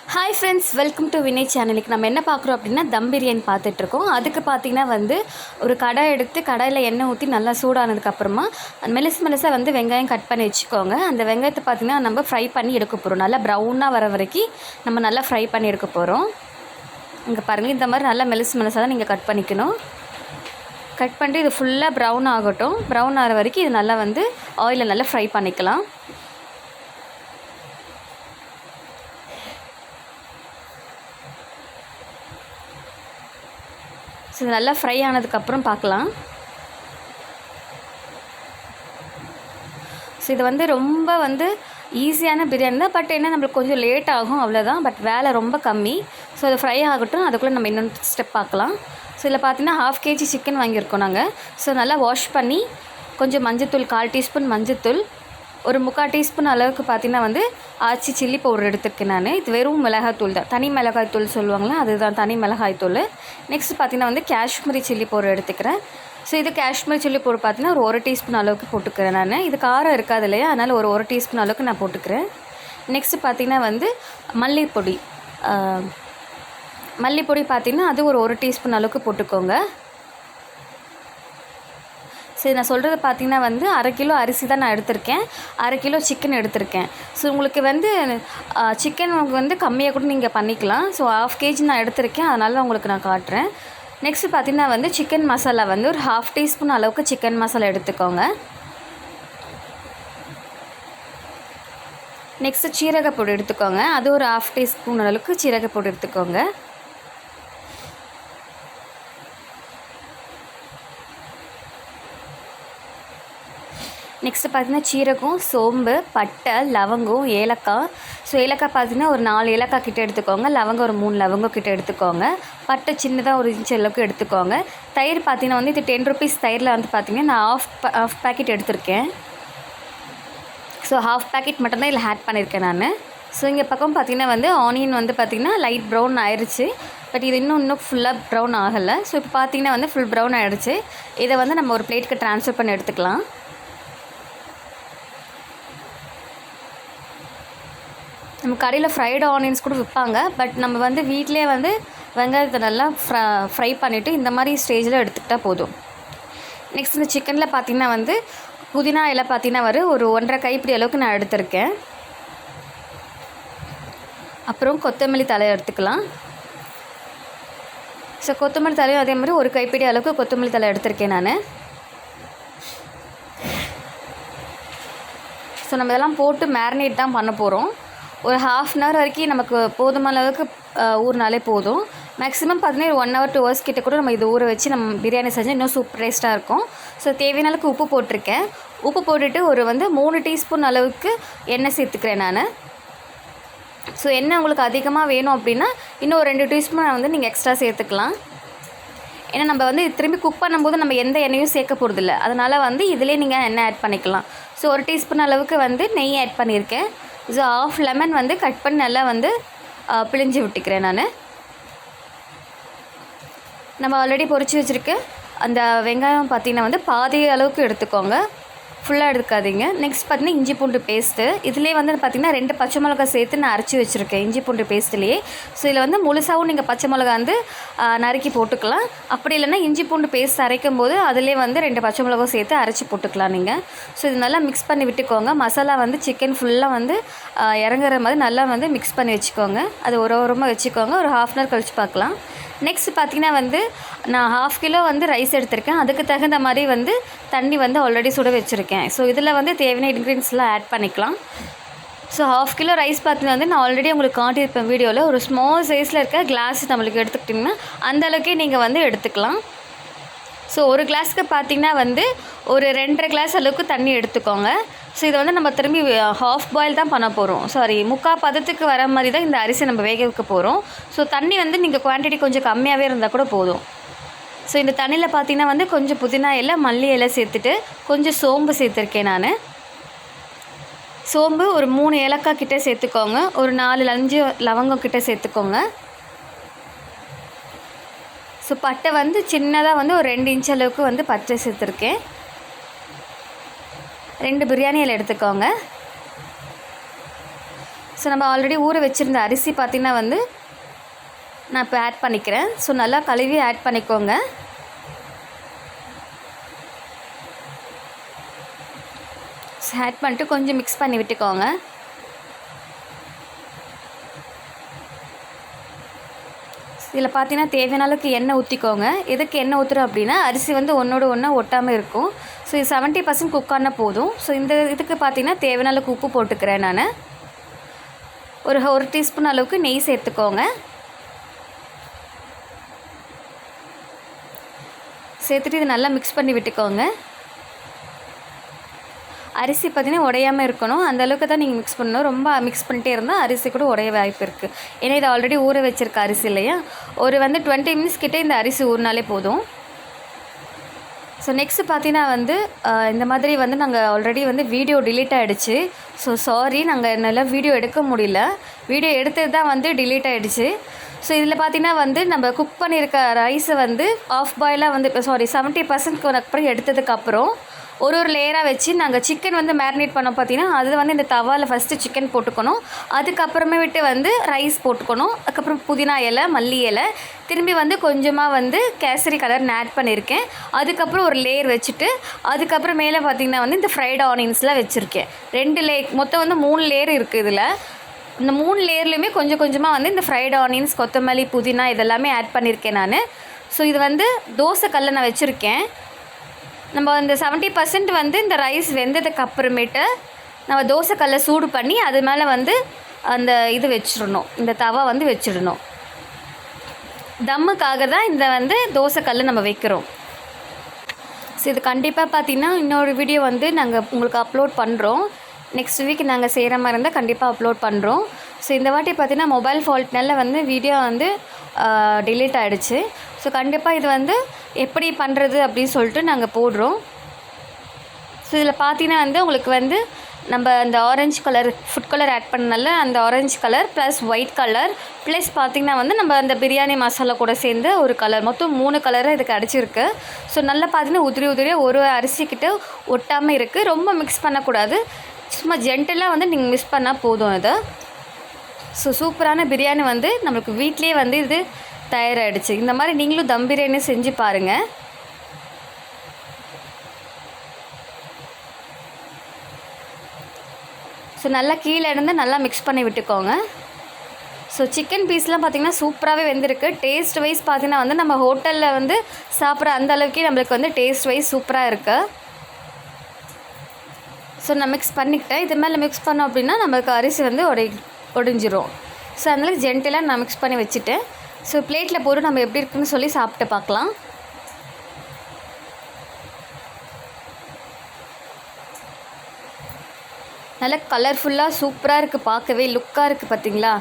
Hi friends, welcome to Vinay சேனலுக்கு. நம்ம என்ன பார்க்குறோம் அப்படின்னா தம் பிரியாணி பார்த்துட்ருக்கோம். அதுக்கு பார்த்திங்கன்னா ஒரு கடை எடுத்து கடாயில் எண்ணெய் ஊற்றி நல்லா சூடானதுக்கப்புறமா மெலிசாக வெங்காயம் கட் பண்ணி வச்சுக்கோங்க. அந்த வெங்காயத்தை பார்த்திங்கன்னா நம்ம ஃப்ரை பண்ணி எடுக்க போகிறோம். நல்லா ப்ரௌனாக வர வரைக்கும் நம்ம நல்லா ஃப்ரை பண்ணி எடுக்க போகிறோம். இங்கே பாருங்கள், இந்த மாதிரி நல்லா மெலிசாக தான் நீங்கள் கட் பண்ணிக்கணும். கட் பண்ணிட்டு இது ஃபுல்லாக ப்ரௌன் ஆகட்டும். ப்ரௌன் ஆகிற வரைக்கும் இது நல்லா ஆயிலில் நல்லா ஃப்ரை பண்ணிக்கலாம். ஸோ இது நல்லா ஃப்ரை ஆனதுக்கப்புறம் பார்க்கலாம். ஸோ இது ரொம்ப ஈஸியான பிரியாணி தான். பட் என்ன, நம்மளுக்கு கொஞ்சம் லேட் ஆகும், அவ்வளோதான். பட் வேலை ரொம்ப கம்மி. ஸோ அது ஃப்ரை ஆகட்டும். அதுக்குள்ளே நம்ம இன்னொன்று ஸ்டெப் பார்க்கலாம். ஸோ இதில் பார்த்திங்கன்னா 1/2 kg சிக்கன் வாங்கியிருக்கோம் நாங்கள். ஸோ நல்லா வாஷ் பண்ணி கொஞ்சம் மஞ்சத்தூள், 1/4 டீஸ்பூன் மஞ்சத்தூள், ஒரு 3/4 டீஸ்பூன் அளவுக்கு பார்த்திங்கன்னா ஆச்சி சில்லி பவுடர் எடுத்துருக்கேன் நான். இது வெறும் மிளகாய்த்தூள் தான், தனி மிளகாய்த்தூள் சொல்லுவாங்களே, அதுதான் தனி மிளகாய்த்தூள். நெக்ஸ்ட் பார்த்திங்கன்னா காஷ்மீரி சில்லி பவுடர் எடுத்துக்கிறேன். ஸோ இது காஷ்மீரி சில்லி பவுடர் பார்த்திங்கன்னா ஒரு 1 டீஸ்பூன் அளவுக்கு போட்டுக்கிறேன் நான். இது காரம் இருக்காது இல்லையா, அதனால் ஒரு 1 டீஸ்பூன் அளவுக்கு நான் போட்டுக்கிறேன். நெக்ஸ்ட்டு பார்த்திங்கன்னா மல்லிப்பொடி பார்த்திங்கன்னா அது ஒரு 1 டீஸ்பூன் அளவுக்கு போட்டுக்கோங்க. சரி, நான் சொல்கிறது பார்த்திங்கன்னா 1/2 கிலோ அரிசி தான் நான் எடுத்திருக்கேன், 1/2 கிலோ சிக்கன் எடுத்திருக்கேன். ஸோ உங்களுக்கு சிக்கன் கம்மியாக கூட நீங்கள் பண்ணிக்கலாம். ஸோ 1/2 kg நான் எடுத்திருக்கேன், அதனால உங்களுக்கு நான் காட்டுறேன். நெக்ஸ்ட்டு பார்த்திங்கன்னா சிக்கன் மசாலா ஒரு 1/2 டீஸ்பூன் அளவுக்கு சிக்கன் மசாலா எடுத்துக்கோங்க. நெக்ஸ்ட்டு சீரகப்பொடி எடுத்துக்கோங்க. அது ஒரு 1/2 டீஸ்பூன் அளவுக்கு சீரகப்பொடி எடுத்துக்கோங்க. நெக்ஸ்ட்டு பார்த்திங்கன்னா சீரகம், சோம்பு, பட்டை, லவங்கம், ஏலக்காய். ஸோ ஏலக்காய் பார்த்திங்கன்னா ஒரு 4 ஏலக்காய் கிட்ட எடுத்துக்கோங்க. லவங்கம் ஒரு 3 லவங்கம் கிட்ட எடுத்துக்கோங்க. பட்டை சின்னதாக ஒரு இன்ச் அளவுக்கு எடுத்துக்கோங்க. தயிர் பார்த்திங்கன்னா இது 10 rupees தயிரில் பார்த்திங்கன்னா நான் ஆஃப் பேக்கெட் எடுத்திருக்கேன். ஸோ 1/2 பேக்கெட் மட்டும்தான் இதில் ஆட் பண்ணியிருக்கேன் நான். ஸோ இங்கே பக்கம் பார்த்திங்கன்னா ஆனியன் பார்த்திங்கன்னா லைட் ப்ரௌன் ஆயிடுச்சு. பட் இது இன்னும் ஃபுல்லாக ப்ரௌன் ஆகலை. ஸோ இப்போ பார்த்திங்கன்னா ஃபுல் ப்ரௌன் ஆகிடுச்சு. இதை நம்ம ஒரு பிளேட்டுக்கு ட்ரான்ஸ்ஃபர் பண்ணி எடுத்துக்கலாம். நம்ம கடையில் ஃப்ரைடு ஆனியன்ஸ் கூட விற்பாங்க. பட் நம்ம வீட்டிலே வெங்காயத்தை நல்லா ஃப்ரை பண்ணிவிட்டு இந்த மாதிரி ஸ்டேஜில் எடுத்துக்கிட்டால் போதும். நெக்ஸ்ட் இந்த சிக்கனில் பார்த்திங்கன்னா புதினா இலை பார்த்திங்கன்னா ஒரு 1.5 கைப்பிடி அளவுக்கு நான் எடுத்திருக்கேன். அப்புறம் கொத்தமல்லி தழை எடுத்துக்கலாம். ஸோ கொத்தமல்லி தழையும் அதே மாதிரி 1 கைப்பிடி அளவுக்கு கொத்தமல்லி தழை எடுத்திருக்கேன் நான். ஸோ நம்ம இதெல்லாம் போட்டு மேரினேட் தான் பண்ண போகிறோம். ஒரு 1/2 hour வரைக்கும் நமக்கு போதுமான அளவுக்கு ஊறினாலே போதும். மேக்ஸிமம் பார்த்திங்கன்னா 1 hour 2 hours கிட்ட கூட நம்ம இது ஊற வச்சு நம்ம பிரியாணி செஞ்சால் இன்னும் சூப்பர் டேஸ்ட்டாக இருக்கும். ஸோ தேவையான அளவுக்கு உப்பு போட்டிருக்கேன். உப்பு போட்டுட்டு ஒரு 3 டீஸ்பூன் அளவுக்கு எண்ணெய் சேர்த்துக்கிறேன் நான். ஸோ எண்ணெய் உங்களுக்கு அதிகமாக வேணும் அப்படின்னா இன்னும் ஒரு 2 டீஸ்பூன் நீங்கள் எக்ஸ்ட்ரா சேர்த்துக்கலாம். ஏன்னா நம்ம திரும்பி குக் பண்ணும்போது நம்ம எந்த எண்ணெயும் சேர்க்க போகிறதில்ல, அதனால் இதிலே நீங்கள் எண்ணெய் ஆட் பண்ணிக்கலாம். ஸோ 1 டீஸ்பூன் அளவுக்கு நெய் ஆட் பண்ணியிருக்கேன். ஸோ 1/2 லெமன் கட் பண்ணி நல்லா பிழிஞ்சு விட்டுக்கிறேன் நான். நம்ம ஆல்ரெடி பொரிச்சு வச்சுருக்க அந்த வெங்காயம் பார்த்திங்கன்னா பாதி அளவுக்கு எடுத்துக்கோங்க, ஃபுல்லாக எடுக்காதீங்க. நெக்ஸ்ட் பார்த்திங்கன்னா இஞ்சி பூண்டு பேஸ்ட்டு. இதிலே பார்த்திங்கன்னா 2 பச்சை மிளகாய் சேர்த்து நான் அரைச்சி வச்சுருக்கேன் இஞ்சி பூண்டு பேஸ்ட்லேயே. ஸோ இதில் முழுசாகவும் நீங்கள் பச்சை மிளகா நறுக்கி போட்டுக்கலாம். அப்படி இல்லைன்னா இஞ்சி பூண்டு பேஸ்ட் அரைக்கும் போது அதிலே 2 பச்சை மிளகாய் சேர்த்து அரைச்சி போட்டுக்கலாம் நீங்கள். ஸோ இது நல்லா மிக்ஸ் பண்ணி விட்டுக்கோங்க. மசாலா சிக்கன் ஃபுல்லாக இறங்குற மாதிரி நல்லா மிக்ஸ் பண்ணி வச்சுக்கோங்க. அது ஒரு ஓரமாக வச்சுக்கோங்க. ஒரு 1/2 hour கழித்து பார்க்கலாம். நெக்ஸ்ட் பார்த்திங்கன்னா நான் 1/2 கிலோ ரைஸ் எடுத்திருக்கேன். அதுக்கு தகுந்த மாதிரி தண்ணி ஆல்ரெடி சுட வச்சுருக்கேன். ஸோ இதில் தேவையான இன்க்ரீடியன்ஸ்லாம் ஆட் பண்ணிக்கலாம். ஸோ 1/2 கிலோ ரைஸ் பார்த்திங்கன்னா நான் ஆல்ரெடி உங்களுக்கு காட்டியிருப்பேன் வீடியோவில். ஒரு ஸ்மால் சைஸில் இருக்க கிளாஸ் நம்மளுக்கு எடுத்துக்கிட்டிங்கன்னா அந்தளவுக்கே நீங்கள் எடுத்துக்கலாம். ஸோ ஒரு கிளாஸுக்கு பார்த்திங்கன்னா ஒரு 2.5 கிளாஸ் அளவுக்கு தண்ணி எடுத்துக்கோங்க. ஸோ இதை நம்ம திரும்பி ஹாஃப் பாயில் தான் பண்ண போகிறோம். சாரி, 3/4 பதத்துக்கு வர மாதிரி தான் இந்த அரிசி நம்ம வேக வைக்க போகிறோம். ஸோ தண்ணி நீங்கள் குவான்டிட்டி கொஞ்சம் கம்மியாகவே இருந்தால் கூட போதும். ஸோ இந்த தண்ணியில் பார்த்திங்கன்னா கொஞ்சம் புதினா இலை, மல்லி இலை சேர்த்துட்டு கொஞ்சம் சோம்பு சேர்த்துருக்கேன் நான். சோம்பு ஒரு 3 ஏலக்காய் கிட்டே சேர்த்துக்கோங்க. ஒரு 4-5 லவங்கம் கிட்டே சேர்த்துக்கோங்க. ஸோ பட்டை சின்னதாக ஒரு 2 இன்ச் அளவுக்கு பச்சை சேர்த்துருக்கேன். 2 பிரியாணி இலை எடுத்துக்கோங்க. ஸோ நம்ம ஆல்ரெடி ஊற வச்சுருந்த அரிசி பார்த்திங்கன்னா வந்து நான் இப்போ ஆட் பண்ணிக்கிறேன். ஸோ நல்லா கழுவி ஆட் பண்ணிக்கோங்க. ஆட் பண்ணிட்டு கொஞ்சம் மிக்ஸ் பண்ணி விட்டுக்கோங்க. இதில் பார்த்தீங்கன்னா தேவையான அளவுக்கு எண்ணெய் ஊற்றிக்கோங்க. எதுக்கு எண்ணெய் ஊற்றுறோம் அப்படின்னா அரிசி வந்து ஒன்றோட ஒன்றா ஒட்டாமல் இருக்கும். ஸோ இது 70% குக் ஆனால் போதும். ஸோ இந்த இதுக்கு பார்த்தீங்கன்னா தேவையான அளவுக்கு உப்பு போட்டுக்கிறேன். நான் ஒரு டீஸ்பூன் அளவுக்கு நெய் சேர்த்துக்கோங்க. சேர்த்துட்டு இது நல்லா மிக்ஸ் பண்ணி விட்டுக்கோங்க. அரிசி பார்த்திங்கன்னா உடையாமல் இருக்கணும், அந்தளவுக்கு தான் நீங்கள் மிக்ஸ் பண்ணணும். ரொம்ப மிக்ஸ் பண்ணிட்டே இருந்தால் அரிசி கூட உடைய வாய்ப்பு இருக்குது. ஏன்னா இது ஆல்ரெடி ஊற வச்சுருக்க அரிசி இல்லையா. ஒரு 20 மினிட்ஸ் கிட்டே இந்த அரிசி ஊறினாலே போதும். ஸோ நெக்ஸ்ட்டு பார்த்தீங்கன்னா வந்து இந்த மாதிரி வந்து நாங்கள் ஆல்ரெடி வந்து வீடியோ டிலீட் ஆகிடுச்சு. ஸோ சாரி, நாங்கள் என்னால் வீடியோ எடுக்க முடியல. வீடியோ எடுத்தது தான் வந்து டிலீட் ஆகிடுச்சு. ஸோ இதில் பார்த்தீங்கன்னா வந்து நம்ம குக் பண்ணியிருக்க ரைஸை வந்து ஆஃப் பாயிலாக வந்து 70% அப்புறம் எடுத்ததுக்கப்புறம் ஒரு லேயராக வச்சு நாங்கள் சிக்கன் வந்து மேரினேட் பண்ணோம். பார்த்தீங்கன்னா அது வந்து இந்த தவாவில் ஃபஸ்ட்டு சிக்கன் போட்டுக்கணும். அதுக்கப்புறமே விட்டு வந்து ரைஸ் போட்டுக்கணும். அதுக்கப்புறம் புதினா இலை, மல்லி இலை, திரும்பி வந்து கொஞ்சமாக வந்து கேசரி கலர் ஆட் பண்ணியிருக்கேன். அதுக்கப்புறம் ஒரு லேயர் வச்சுட்டு அதுக்கப்புறம் மேலே பார்த்திங்கன்னா வந்து இந்த ஃப்ரைட் ஆனியன்ஸ்லாம் வச்சுருக்கேன். 2 லேயர், மொத்தம் வந்து 3 லேயர் இருக்குது. இதில் இந்த 3 லேயர்லேயுமே கொஞ்சம் கொஞ்சமாக வந்து இந்த ஃப்ரைட் ஆனியன்ஸ், கொத்தமல்லி, புதினா இதெல்லாமே ஆட் பண்ணியிருக்கேன் நான். ஸோ இது வந்து தோசை கல்லை நான் வச்சுருக்கேன். நம்ம இந்த 70% வந்து இந்த ரைஸ் வெந்ததுக்கு அப்புறமேட்டு நம்ம தோசைக்கல்லை சூடு பண்ணி அது மேலே வந்து அந்த இது வச்சிடணும், இந்த தவா வந்து வச்சிடணும். தம்முக்காக தான் இந்த வந்து தோசைக்கல் நம்ம வைக்கிறோம். ஸோ இது கண்டிப்பாக பார்த்திங்கன்னா இன்னொரு வீடியோ வந்து நாங்கள் உங்களுக்கு அப்லோட் பண்ணுறோம். நெக்ஸ்ட் வீக் நாங்கள் செய்கிற மாதிரி இருந்தால் கண்டிப்பாக அப்லோட் பண்ணுறோம். ஸோ இந்த வாட்டி பார்த்திங்கன்னா மொபைல் ஃபால்ட்னால வந்து வீடியோ வந்து டிலீட் ஆகிடுச்சு. ஸோ கண்டிப்பாக இது வந்து எப்படி பண்ணுறது அப்படின்னு சொல்லிட்டு நாங்கள் போடுறோம். ஸோ இதில் பார்த்தீங்கன்னா வந்து உங்களுக்கு வந்து நம்ம அந்த orange colour food colour add பண்ணனால அந்த orange colour plus white colour plus பார்த்திங்கன்னா வந்து நம்ம அந்த பிரியாணி மசாலா கூட சேர்ந்து ஒரு கலர், மொத்தம் 3 கலராக இதுக்கு அடிச்சிருக்கு. ஸோ நல்லா பார்த்திங்கன்னா உதிரியாக ஒரு அரிசிக்கிட்ட ஒட்டாமல் இருக்குது. ரொம்ப மிக்ஸ் பண்ணக்கூடாது, சும்மா ஜென்டலாக வந்து நீங்கள் மிக்ஸ் பண்ணால் போதும் இது. ஸோ சூப்பரான பிரியாணி வந்து நம்மளுக்கு வீட்லேயே வந்து இது தயாராகிடுச்சு. இந்த மாதிரி நீங்களும் தம் பிரியாணி செஞ்சு பாருங்கள். ஸோ நல்லா கீழே இருந்து நல்லா மிக்ஸ் பண்ணி விட்டுக்கோங்க. ஸோ சிக்கன் பீஸ்லாம் பார்த்திங்கன்னா சூப்பராகவே வெந்திருக்கு. டேஸ்ட் வைஸ் பார்த்திங்கன்னா வந்து நம்ம ஹோட்டலில் வந்து சாப்பிட்ற அந்த அளவுக்கே நம்மளுக்கு வந்து டேஸ்ட் வைஸ் சூப்பராக இருக்குது. ஸோ நான் மிக்ஸ் பண்ணிக்கிட்டேன். இது மேலே மிக்ஸ் பண்ணோம் அப்படின்னா நம்மளுக்கு அரிசி வந்து ஒடிஞ்சிரும். ஸோ அதனால் ஜென்டலாக நான் மிக்ஸ் பண்ணி வச்சுட்டேன். ஸோ பிளேட்டில் போட்டு நம்ம எப்படி இருக்குன்னு சொல்லி சாப்பிட்டு பார்க்கலாம். நல்லா கலர்ஃபுல்லாக சூப்பராக இருக்குது, பார்க்கவே லுக்காக இருக்குது. பார்த்திங்களா,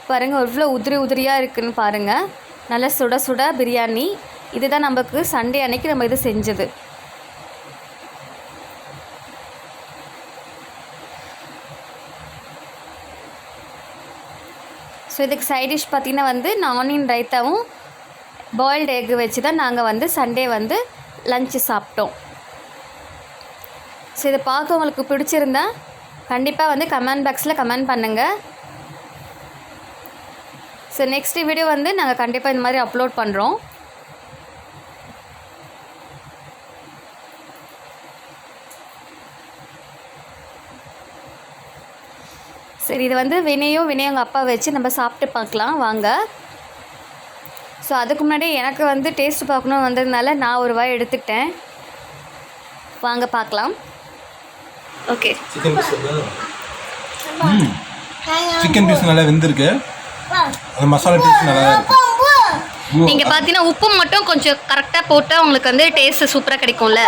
பாருங்கள் எவ்வளோ உதிரியாக இருக்குதுன்னு பாருங்கள். நல்லா சுட சுட பிரியாணி. இதுதான் நமக்கு சண்டே அன்னைக்கு நம்ம இது செஞ்சது. ஸோ இதுக்கு சைட் டிஷ் பார்த்திங்கன்னா வந்து ஆனியன் ரைத்தாவும் பாயில்டு எக்கு வச்சு தான் நாங்கள் வந்து சண்டே வந்து லஞ்சு சாப்பிட்டோம். ஸோ இதை பார்க்க உங்களுக்கு பிடிச்சிருந்தா கண்டிப்பாக வந்து கமெண்ட் பாக்ஸில் கமெண்ட் பண்ணுங்கள். ஸோ நெக்ஸ்ட் வீடியோ வந்து நாங்கள் கண்டிப்பாக இந்த மாதிரி அப்லோட் பண்ணுறோம். சரி, இது வந்து வினையும் அவங்க அப்பா வச்சு நம்ம சாப்பிட்டு பார்க்கலாம் வாங்க. ஸோ அதுக்கு முன்னாடி எனக்கு வந்து டேஸ்ட் பார்க்கணும் வந்ததுனால நான் ஒரு வாய் எடுத்துக்கிட்டேன். வாங்க பார்க்கலாம். ஓகே, சிக்கன் பீஸ் நல்லா வெந்திருக்கு. அந்த மசாலா டேஸ்ட் நல்லா இருக்கு. நீங்கள் பார்த்தீங்கன்னா உப்பு மட்டும் கொஞ்சம் கரெக்டாக போட்டால் உங்களுக்கு வந்து டேஸ்ட்டு சூப்பராக கிடைக்கும்ல.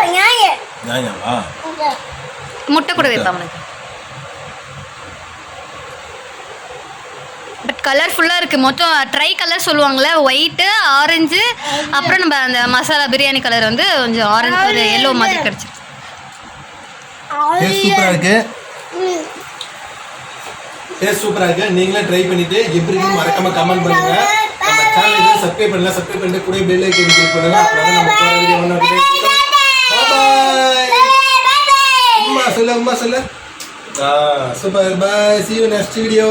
முட்டை கூட வைப்பா உனக்கு. பட் கலர்ஃபுல்லாக இருக்குது. மொத்தம் ட்ரை கலர் சொல்லுவாங்களே, ஒயிட்டு, ஆரஞ்சு, அப்புறம் நம்ம அந்த மசாலா பிரியாணி கலர் வந்து கொஞ்சம் ஆரஞ்சு ஒரு எல்லோ மாதிரி கிடச்சி சூப்பராக இருக்குது. டேஸ்ட் சூப்பராக இருக்குது. நீங்களே ட்ரை பண்ணிவிட்டு எப்படி இருக்குன்னு மறக்காமல் கமெண்ட் பண்ணுங்கள். நம்ம சேனலுக்கு சப்ஸ்கிரைப் பண்ணலாம், சப்ஸ்கிரைப் பண்ணிட்டு கூட பெல் ஐக்கன் கிளிக் பண்ணுங்கள். அப்புறம் நம்ம போகிற வீடியோ ஒன்று. பாய். அம்மா சொல்லு super. Bye. See you next video.